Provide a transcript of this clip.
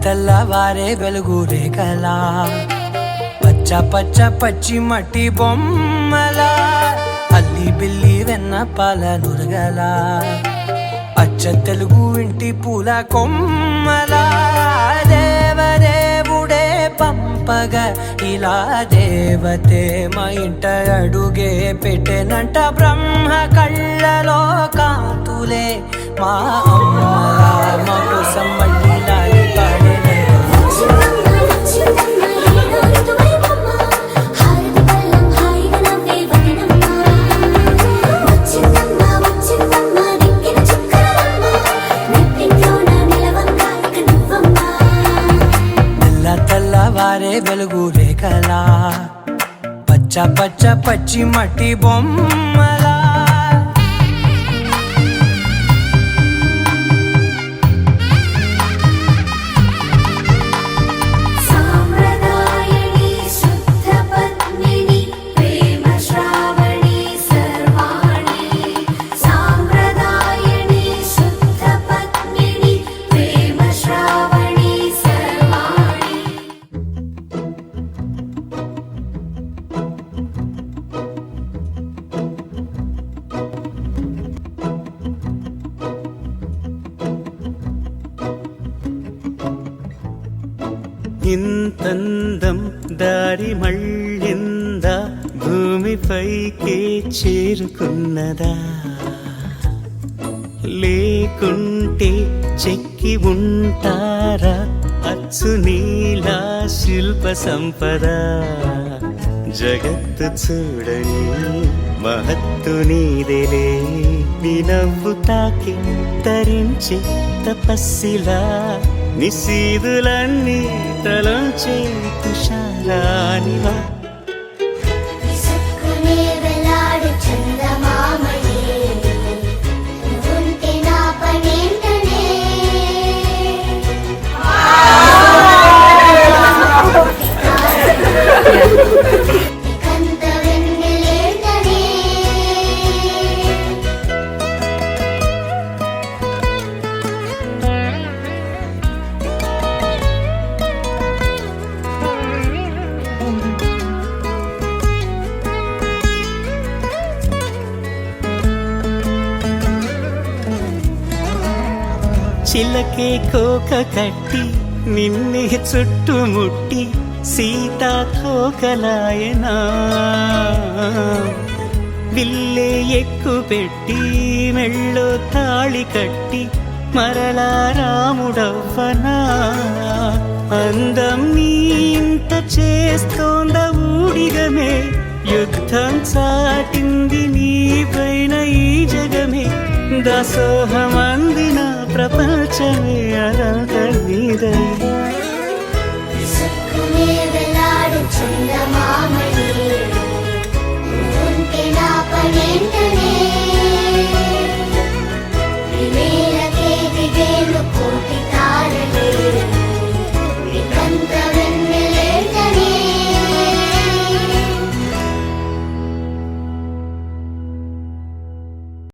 తెల్లవారే వెలుగు రేఖలా పచ్చ పచ్చ పచ్చి మట్టి బొమ్మలా అల్లి బిల్లి వెన్న పాల నురగలా అచ్చ తెలుగు ఇంటి పూల కొమ్మలా దేవదేవుడే పంపగా ఇలా దేవతే మా ఇంట అడుగే పెట్టెనంట బ్రహ్మ కళ్ళలో కాంతులే మా అమ్మలా మా కోసం మళ్ళీ లాలి తెల్లవారే వెలుగు రేఖలా పచ్చ పచ్చ పచ్చి మట్టి బొమ్మలా ఇంతందం దారి మళ్ళిందా భూమిపైకే చేరుకున్నదా లేకుంటే చెక్కి ఉంటారా అచ్చు నీలా శిల్ప సంపద జగత్తు చూడని మహత్తు నీదేలే నీ నవ్వు తాకి తరించే తపస్సిలా నిశీదులన్నీ తలంచే తుషారానివా చిలకే కోక కట్టి నిన్నే చుట్టుముట్టి సీతా కోకలాయనా విల్లే ఎక్కు పెట్టి మెళ్ళో తాళి కట్టి మరలా రాముడవ్వనా అందం నీ ఇంత చేస్తోంద ఊడిగమే యుద్ధం చాటింది నీ పైన ఈ జగమే దాసోహమందిన ప్రపంచమే అనంత నీదై చందమామ